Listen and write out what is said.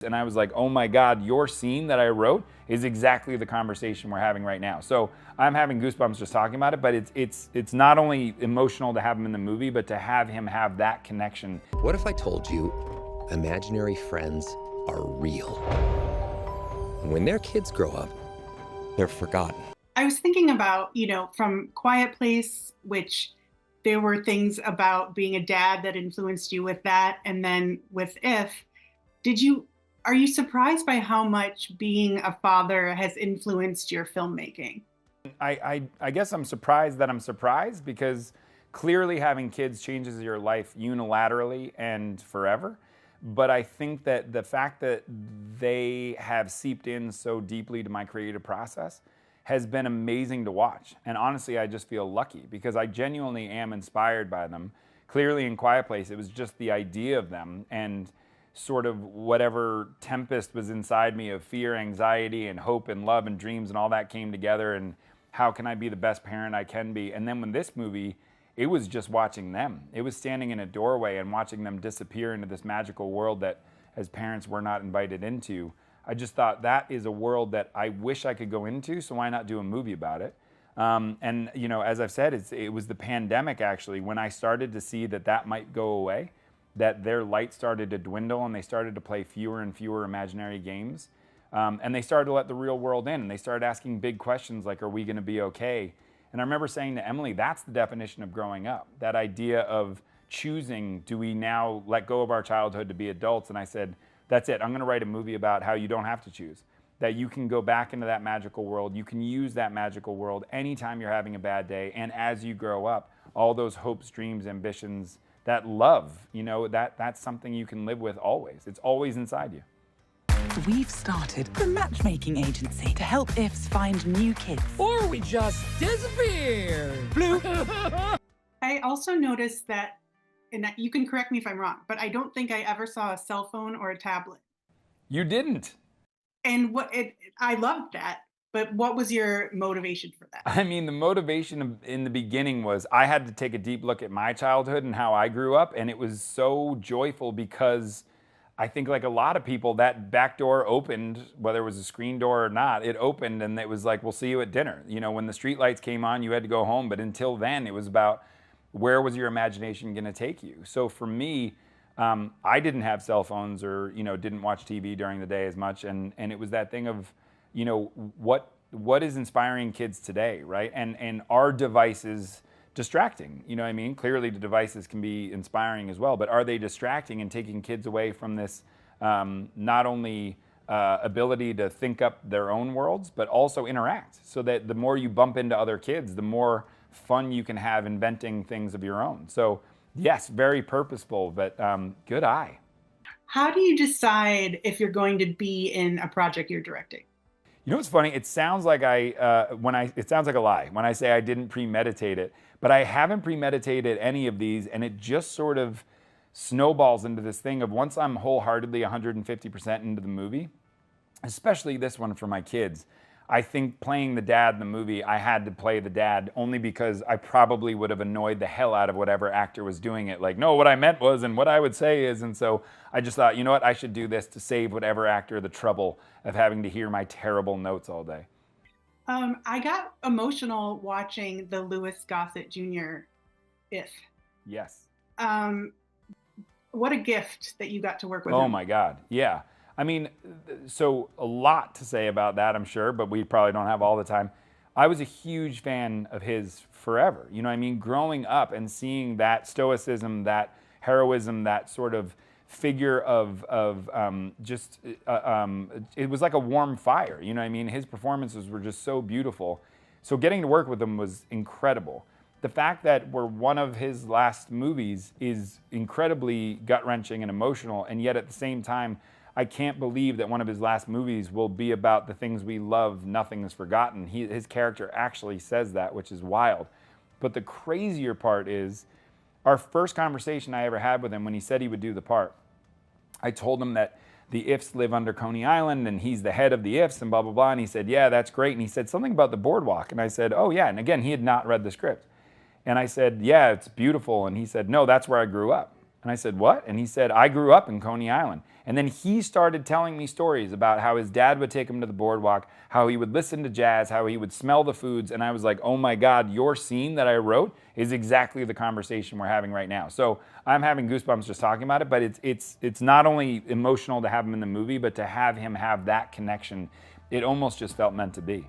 And I was like, oh my God, your scene that I wrote is exactly the conversation we're having right now. So I'm having goosebumps just talking about it, but it's not only emotional to have him in the movie, but to have him have that connection. What if I told you imaginary friends are real? And when their kids grow up, they're forgotten. I was thinking about, from Quiet Place, which there were things about being a dad that influenced you with that. And then with If, are you surprised by how much being a father has influenced your filmmaking? I guess I'm surprised that I'm surprised, because clearly having kids changes your life unilaterally and forever. But I think that the fact that they have seeped in so deeply to my creative process has been amazing to watch. And honestly, I just feel lucky because I genuinely am inspired by them. Clearly in Quiet Place, it was just the idea of them and sort of whatever tempest was inside me of fear, anxiety, and hope and love and dreams and all that came together, and how can I be the best parent I can be? And then when this movie, it was just watching them. It was standing in a doorway and watching them disappear into this magical world that as parents we're not invited into. I just thought that is a world that I wish I could go into, so why not do a movie about it? And as I've said, it was the pandemic actually when I started to see that might go away, that their light started to dwindle and they started to play fewer and fewer imaginary games. And they started to let the real world in, and they started asking big questions like, are we going to be okay? And I remember saying to Emily, that's the definition of growing up, that idea of choosing, do we now let go of our childhood to be adults? And I said, that's it. I'm going to write a movie about how you don't have to choose, that you can go back into that magical world. You can use that magical world anytime you're having a bad day. And as you grow up, all those hopes, dreams, ambitions, that love, that's something you can live with always. It's always inside you. We've started a matchmaking agency to help IFs find new kids. Or we just disappear. Blue. I also noticed that, and you can correct me if I'm wrong, but I don't think I ever saw a cell phone or a tablet. You didn't. And I loved that. But what was your motivation for that? I mean, the motivation in the beginning was I had to take a deep look at my childhood and how I grew up. And it was so joyful because I think like a lot of people, that back door opened, whether it was a screen door or not, it opened and it was like, we'll see you at dinner. When the street lights came on, you had to go home. But until then, it was about where was your imagination going to take you? So for me, I didn't have cell phones or, didn't watch TV during the day as much. And it was that thing of, what is inspiring kids today, right? And are devices distracting? You know what I mean? Clearly the devices can be inspiring as well, but are they distracting and taking kids away from this not only ability to think up their own worlds, but also interact, so that the more you bump into other kids, the more fun you can have inventing things of your own. So yes, very purposeful, but good eye. How do you decide if you're going to be in a project you're directing? You know what's funny? It sounds like it sounds like a lie when I say I didn't premeditate it, but I haven't premeditated any of these, and it just sort of snowballs into this thing of once I'm wholeheartedly 150% into the movie, especially this one for my kids. I think playing the dad in the movie, I had to play the dad only because I probably would have annoyed the hell out of whatever actor was doing it. Like, no, what I meant was, and what I would say is, and so I just thought, you know what, I should do this to save whatever actor the trouble of having to hear my terrible notes all day. I got emotional watching the Louis Gossett Jr. If. Yes. What a gift that you got to work with him. Oh my God, yeah. I mean, so a lot to say about that, I'm sure, but we probably don't have all the time. I was a huge fan of his forever. You know what I mean? Growing up and seeing that stoicism, that heroism, that sort of figure of it was like a warm fire. You know what I mean? His performances were just so beautiful. So getting to work with him was incredible. The fact that we're one of his last movies is incredibly gut-wrenching and emotional, and yet at the same time, I can't believe that one of his last movies will be about the things we love, nothing is forgotten. His character actually says that, which is wild. But the crazier part is, our first conversation I ever had with him when he said he would do the part, I told him that the IFs live under Coney Island and he's the head of the IFs and blah, blah, blah. And he said, yeah, that's great. And he said something about the boardwalk. And I said, oh yeah. And again, he had not read the script. And I said, yeah, it's beautiful. And he said, no, that's where I grew up. And I said, what? And he said, I grew up in Coney Island. And then he started telling me stories about how his dad would take him to the boardwalk, how he would listen to jazz, how he would smell the foods. And I was like, oh my God, your scene that I wrote is exactly the conversation we're having right now. So I'm having goosebumps just talking about it, but it's not only emotional to have him in the movie, but to have him have that connection, it almost just felt meant to be.